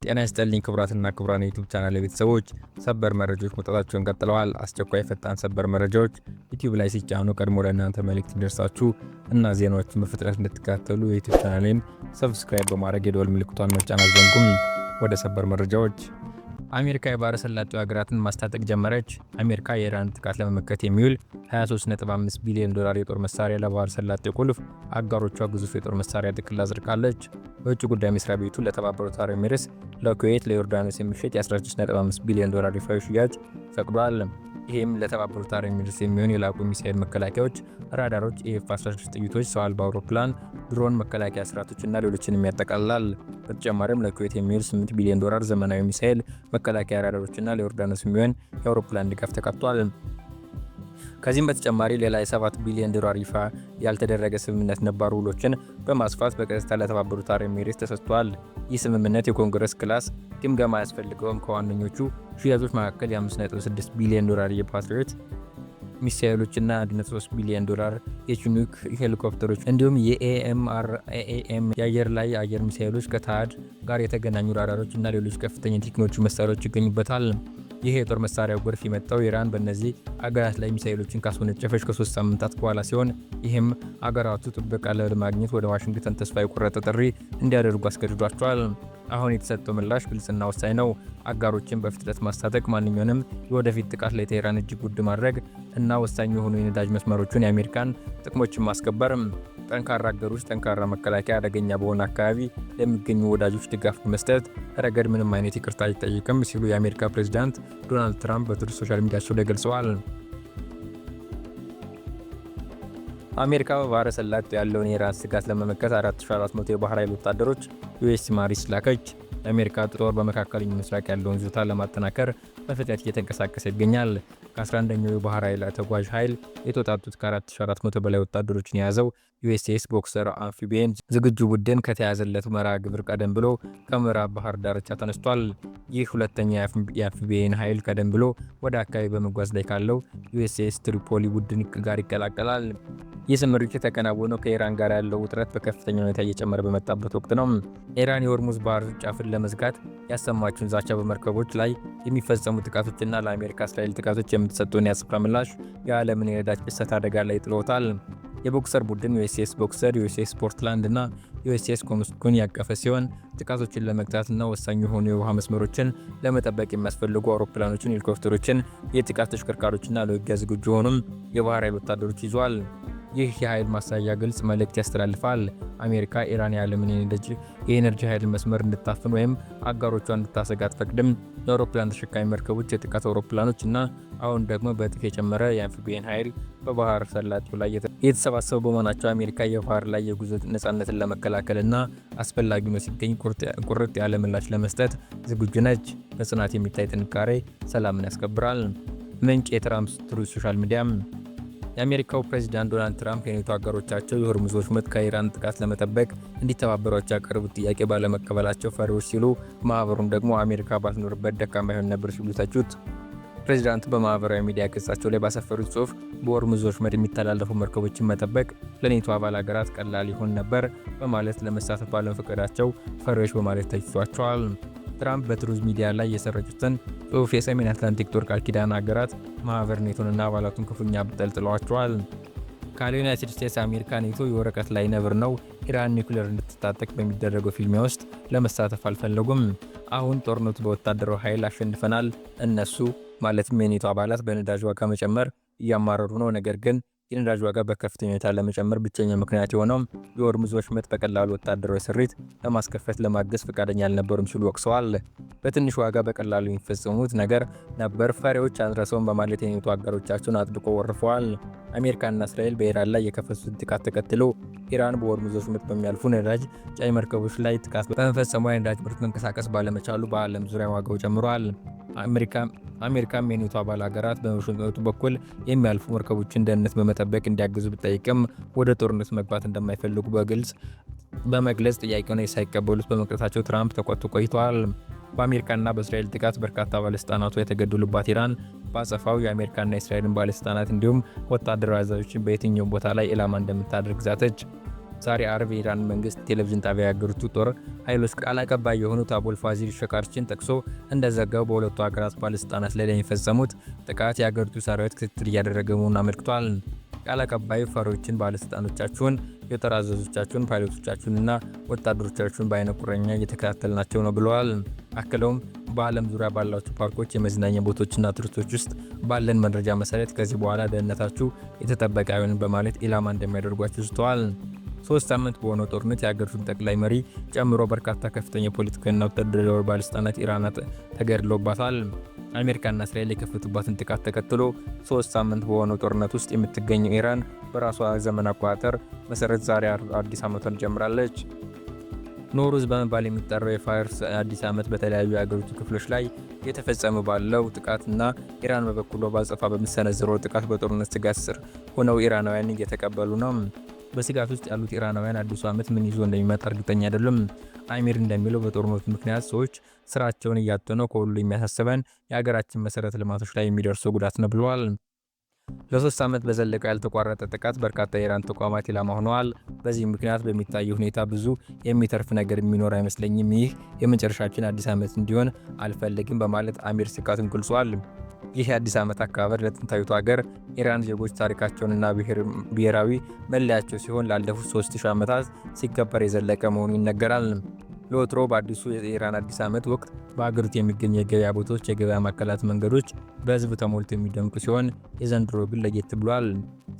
ጤና ይስጥልኝ ክቡራትና ክቡራን የዩቲዩብ ቻናል ቤተሰቦች፣ ሰበር መረጃዎች መውጣታቸውን ቀጥለዋል። አስቸኳይ ፈጣን ሰበር መረጃዎች ዩቲዩብ ላይ ሲጫኑ ቀድሞ ለእናንተ መልእክት እንዲደርሳችሁ እና ዜናዎችን በፍጥነት እንድትከታተሉ የዩቲዩብ ቻናሌን ሰብስክራይብ በማድረግ የደወል ምልክቷን መጫን አትዘንጉም። ወደ ሰበር መረጃዎች። አሜሪካ የባህረ ሰላጤው ሀገራትን ማስታጠቅ ጀመረች። አሜሪካ የኢራን ጥቃት ለመመከት የሚውል 23.5 ቢሊዮን ዶላር የጦር መሳሪያ ለባህረ ሰላጤው ቁልፍ አጋሮቿ ግዙፍ የጦር መሳሪያ ጥቅል አዝርቃለች። በውጭ ጉዳይ መስሪያ ቤቱ ለተባበሩት አረብ ኤሚሬትስ፣ ለኩዌት፣ ለዮርዳኖስ የሚሸጥ የ16.5 ቢሊዮን ዶላር ይፋዊ ሽያጭ ፈቅዷል። ይህም ለተባበሩት አረብ ኤሚሬትስ የሚሆን የላቁ ሚሳኤል መከላከያዎች፣ ራዳሮች፣ ኤፍ-16 ጥይቶች፣ ሰው አልባ አውሮፕላን፣ ድሮን መከላከያ ስርዓቶችና ሌሎችንም ያጠቃልላል። በተጨማሪም ለኩዌት የሚውል 8 ቢሊዮን ዶላር ዘመናዊ ሚሳኤል መከላከያ ራዳሮችና ለዮርዳኖስ የሚሆን የአውሮፕላን ድጋፍ ተካቷል። ከዚህም በተጨማሪ ሌላ የ7 ቢሊዮን ዶላር ይፋ ያልተደረገ ስምምነት ነባሩ ውሎችን በማስፋት በቀጥታ ለተባበሩት አረብ ኤሚሬትስ ተሰጥቷል። ይህ ስምምነት የኮንግረስ ክላስ ግምገማ ያስፈልገውም ከዋነኞቹ ሽያጮች መካከል የ5.6 ቢሊዮን ዶላር የፓትሪዮት ሚሳኤሎችና 1.3 ቢሊዮን ዶላር የቺኑክ ሄሊኮፕተሮች እንዲሁም የኤኤምአርኤኤም የአየር ላይ አየር ሚሳኤሎች ከታድ ጋር የተገናኙ ራዳሮች እና ሌሎች ከፍተኛ ቴክኖሎጂ መሳሪያዎች ይገኙበታል። ይህ የጦር መሳሪያው ጎርፍ የመጣው ኢራን በእነዚህ አገራት ላይ ሚሳኤሎችን ካስወነጨፈች ከ3 ሳምንታት በኋላ ሲሆን ይህም አገራቱ ጥበቃ ለማግኘት ወደ ዋሽንግተን ተስፋ የቆረጠ ጥሪ እንዲያደርጉ አስገድዷቸዋል። አሁን የተሰጠው ምላሽ ግልጽና ወሳኝ ነው። አጋሮችን በፍጥነት ማስታጠቅ፣ ማንኛውንም የወደፊት ጥቃት ላይ ቴህራን እጅግ ውድ ማድረግ እና ወሳኝ የሆኑ የነዳጅ መስመሮችን የአሜሪካን ጥቅሞችን ማስከበር፣ ጠንካራ አገሮች ጠንካራ መከላከያ፣ አደገኛ በሆነ አካባቢ ለሚገኙ ወዳጆች ድጋፍ በመስጠት ረገድ ምንም አይነት ይቅርታ አይጠይቅም ሲሉ የአሜሪካ ፕሬዝዳንት ዶናልድ ትራምፕ በትሩዝ ሶሻል ሚዲያቸው ላይ ገልጸዋል። አሜሪካ በባህረ ሰላጤው ያለውን የኢራን ስጋት ለመመከት 4400 የባህር ኃይል ወታደሮች ዩኤስ ማሪስ ላከች። የአሜሪካ ጦር በመካከለኛው ምስራቅ ያለውን ይዞታ ለማጠናከር በፍጥነት እየተንቀሳቀሰ ይገኛል። ከ11ኛው የባህር ኃይል ተጓዥ ኃይል የተወጣጡት ከ4400 በላይ ወታደሮችን የያዘው ዩኤስኤስ ቦክሰር አምፊቢየን ዝግጁ ቡድን ከተያዘለት መርሃ ግብር ቀደም ብሎ ከምዕራብ ባህር ዳርቻ ተነስቷል። ይህ ሁለተኛ የአምፊቢየን ኃይል ቀደም ብሎ ወደ አካባቢ በመጓዝ ላይ ካለው ዩኤስኤስ ትሪፖሊ ቡድን ጋር ይቀላቀላል። ይህ ስምሪት የተከናወነው ከኢራን ጋር ያለው ውጥረት በከፍተኛ ሁኔታ እየጨመረ በመጣበት ወቅት ነው። ኢራን የሆርሙዝ ባህር ጫፍን ለመዝጋት ያሰማችውን ዛቻ በመርከቦች ላይ የሚፈጸሙ ጥቃቶችና ለአሜሪካ እስራኤል ጥቃቶች የምትሰጠውን የአጸፋ ምላሽ የዓለምን የነዳጅ ፍሰት አደጋ ላይ ጥሎታል። የቦክሰር ቡድን ዩኤስኤስ ቦክሰር፣ ዩኤስኤስ ፖርትላንድ እና ዩኤስኤስ ኮምስኩን ያቀፈ ሲሆን ጥቃቶችን ለመግታትና ወሳኝ የሆኑ የውሃ መስመሮችን ለመጠበቅ የሚያስፈልጉ አውሮፕላኖችን፣ ሄሊኮፕተሮችን፣ የጥቃት ተሽከርካሪዎችና ለውጊያ ዝግጁ የሆኑም የባህር ኃይል ወታደሮች ይዟል። ይህ የኃይል ማሳያ ግልጽ መልእክት ያስተላልፋል። አሜሪካ ኢራን የዓለምን የኤነርጂ ኃይል መስመር እንድታፍን ወይም አጋሮቿ እንድታሰጋ አትፈቅድም። የአውሮፕላን ተሸካሚ መርከቦች፣ የጥቃት አውሮፕላኖች እና አሁን ደግሞ በእጥፍ የጨመረ የአምፊቢየን ኃይል በባህር ሰላጤው ላይ የተሰባሰቡ በመሆናቸው አሜሪካ የባህር ላይ የጉዞ ነፃነትን ለመከላከል እና አስፈላጊ ነው ሲገኝ ቁርጥ ያለ ምላሽ ለመስጠት ዝግጁ ነች። በጽናት የሚታይ ጥንካሬ ሰላምን ያስከብራል። ምንጭ የትራምፕ ትሩዝ ሶሻል ሚዲያ። የአሜሪካው ፕሬዝዳንት ዶናልድ ትራምፕ የኔቶ አጋሮቻቸው የሆርሙዝ ወሽመጥ ከኢራን ጥቃት ለመጠበቅ እንዲተባበሯቸው ያቀረቡት ጥያቄ ባለመቀበላቸው ፈሪዎች ሲሉ፣ ማህበሩን ደግሞ አሜሪካ ባትኖርበት ደካማ ይሆን ነበር ሲሉ ተቹት። ፕሬዝዳንቱ በማህበራዊ ሚዲያ ገጻቸው ላይ ባሰፈሩት ጽሑፍ በሆርሙዝ ወሽመጥ የሚተላለፉ መርከቦችን መጠበቅ ለኔቶ አባል ሀገራት ቀላል ይሆን ነበር በማለት ለመሳተፍ ባለመፈቀዳቸው ፈሪዎች በማለት ተችቷቸዋል። ትራምፕ በትሩዝ ሚዲያ ላይ የሰረጩትን ጽሑፍ የሰሜን አትላንቲክ ጦር ቃል ኪዳን ሀገራት ማህበር ኔቶንና አባላቱን ክፉኛ ጠልጥለዋቸዋል። ካለ ዩናይትድ ስቴትስ አሜሪካ ኔቶ የወረቀት ላይ ነብር ነው። ኢራን ኒውክሌር እንድትታጠቅ በሚደረገው ፊልሚያ ውስጥ ለመሳተፍ አልፈለጉም። አሁን ጦርነቱ በወታደራዊ ኃይል አሸንፈናል። እነሱ ማለትም የኔቶ አባላት በነዳጅ ዋጋ መጨመር እያማረሩ ነው። ነገር ግን የነዳጅ ዋጋ በከፍተኛ ሁኔታ ለመጨመር ብቸኛ ምክንያት የሆነው የሆርሙዝ ወሽመጥ በቀላሉ ወታደራዊ ስሪት ለማስከፈት ለማገዝ ፈቃደኛ አልነበሩም ሲሉ ወቅሰዋል። በትንሽ ዋጋ በቀላሉ የሚፈጸሙት ነገር ነበር፣ ፈሪዎች አንረሳውም በማለት የኔቶ አጋሮቻቸውን አጥብቆ ወርፈዋል። አሜሪካና እስራኤል በኢራን ላይ የከፈቱትን ጥቃት ተከትሎ ኢራን በሆርሙዝ ወሽመጥ በሚያልፉ ነዳጅ ጫኝ መርከቦች ላይ ጥቃት በመፈጸሟ የነዳጅ ምርት መንቀሳቀስ ባለመቻሉ በዓለም ዙሪያ ዋጋው ጨምሯል። አሜሪካም የኔቶ አባል ሀገራት በወሽመጡ በኩል የሚያልፉ መርከቦችን ደህንነት በመጠበቅ እንዲያግዙ ቢጠይቅም ወደ ጦርነት መግባት እንደማይፈልጉ በመግለጽ ጥያቄውን ሳይቀበሉት በመቅረታቸው ትራምፕ ተቆጡ ቆይተዋል። በአሜሪካና በእስራኤል ጥቃት በርካታ ባለስልጣናቱ የተገደሉባት ኢራን በአጸፋው የአሜሪካና የእስራኤልን ባለስልጣናት እንዲሁም ወታደራዊ አዛዦችን በየትኛው ቦታ ላይ ኢላማ እንደምታደርግ ዛተች። ዛሬ አርብ የኢራን መንግስት ቴሌቪዥን ጣቢያ የሀገሪቱ ጦር ኃይሎች ቃል አቀባይ የሆኑት አቡል ፋዚል ሸካርችን ጠቅሶ እንደዘገበው በሁለቱ ሀገራት ባለስልጣናት ላይ የሚፈጸሙት ጥቃት የሀገሪቱ ሰራዊት ክትትል እያደረገ መሆኑን አመልክቷል። ቃል አቀባዩ ፈሪዎችን፣ ባለስልጣኖቻችሁን፣ የጦር አዛዦቻችሁን፣ ፓይለቶቻችሁንና ወታደሮቻችሁን በአይነ ቁራኛ እየተከታተልናቸው ነው ብለዋል። አክለውም በዓለም ዙሪያ ባላቸው ፓርኮች፣ የመዝናኛ ቦታዎችና ትርኢቶች ውስጥ ባለን መረጃ መሰረት ከዚህ በኋላ ደህንነታችሁ የተጠበቀ አይሆንም በማለት ኢላማ እንደሚያደርጓቸው ዝተዋል። 3 ሳምንት በሆነው ጦርነት የሀገሪቱን ጠቅላይ መሪ ጨምሮ በርካታ ከፍተኛ ፖለቲካዊና ወታደራዊ ባለስልጣናት ኢራን ተገድለውባታል። አሜሪካና እስራኤል የከፈቱባትን ጥቃት ተከትሎ 3 ሳምንት በሆነው ጦርነት ውስጥ የምትገኘው ኢራን በራሷ ዘመን አቆጣጠር መሰረት ዛሬ አዲስ ዓመቷን ጀምራለች። ኖሩዝ በመባል የሚጠራው የፋርስ አዲስ ዓመት በተለያዩ የሀገሪቱ ክፍሎች ላይ የተፈጸመ ባለው ጥቃትና ኢራን በበኩሏ በአጸፋ በሚሰነዘረው ጥቃት በጦርነት ስጋት ስር ሆነው ኢራናውያን እየተቀበሉ ነው። በስጋት ውስጥ ያሉት ኢራናውያን አዲሱ ዓመት ምን ይዞ እንደሚመጣ እርግጠኛ አይደሉም። አሚር እንደሚለው በጦርነቱ ምክንያት ሰዎች ስራቸውን እያጡ ነው። ከሁሉ የሚያሳስበን የሀገራችን መሰረተ ልማቶች ላይ የሚደርሰው ጉዳት ነው ብለዋል። ለ3 ዓመት በዘለቀው ያልተቋረጠ ጥቃት በርካታ የኢራን ተቋማት ኢላማ ሆነዋል። በዚህ ምክንያት በሚታየው ሁኔታ ብዙ የሚተርፍ ነገር የሚኖር አይመስለኝም። ይህ የመጨረሻችን አዲስ ዓመት እንዲሆን አልፈልግም በማለት አሚር ስጋቱን ገልጿል። ይህ የአዲስ ዓመት አከባበር ለጥንታዊቱ ሀገር ኢራን ዜጎች ታሪካቸውንና ብሔራዊ መለያቸው ሲሆን ላለፉት 3000 ዓመታት ሲከበር የዘለቀ መሆኑ ይነገራል። ለወትሮ በአዲሱ የኢራን አዲስ ዓመት ወቅት በሀገሪቱ የሚገኙ የገበያ ቦታዎች፣ የገበያ ማዕከላት፣ መንገዶች በህዝብ ተሞልተው የሚደምቁ ሲሆን የዘንድሮ ግን ለየት ብሏል።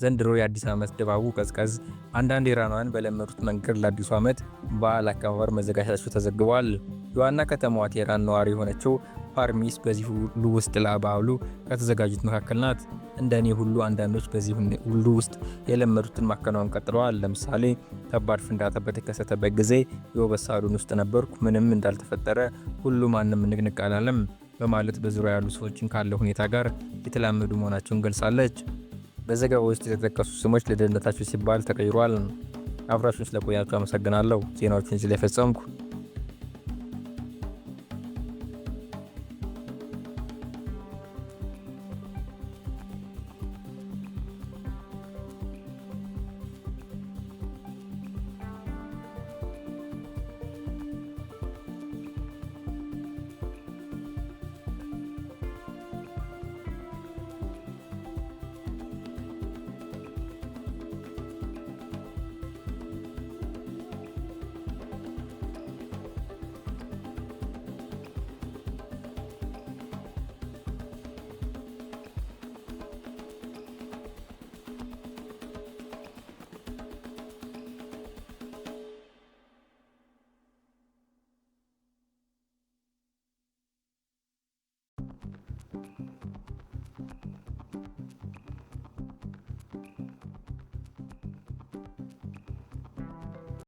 ዘንድሮ የአዲስ ዓመት ድባቡ ቀዝቀዝ፣ አንዳንድ ኢራናውያን በለመዱት መንገድ ለአዲሱ ዓመት በዓል አከባበር መዘጋጀታቸው ተዘግቧል። የዋና ከተማዋ ቴህራን ነዋሪ የሆነችው ፓርሚስ በዚህ ሁሉ ውስጥ ለበዓሉ ከተዘጋጁት መካከል ናት። እንደኔ ሁሉ አንዳንዶች በዚህ ሁሉ ውስጥ የለመዱትን ማከናወን ቀጥለዋል። ለምሳሌ ከባድ ፍንዳታ በተከሰተበት ጊዜ የውበት ሳሎን ውስጥ ነበርኩ፣ ምንም እንዳልተፈጠረ ሁሉ ማንም ንቅንቅ አላለም በማለት በዙሪያ ያሉ ሰዎችን ካለው ሁኔታ ጋር የተላመዱ መሆናቸውን ገልጻለች። በዘገባው ውስጥ የተጠቀሱ ስሞች ለደህንነታቸው ሲባል ተቀይሯል። አብራችሁን ስለቆያችሁ አመሰግናለሁ። ዜናዎችን እዚህ ላይ ፈጸምኩ።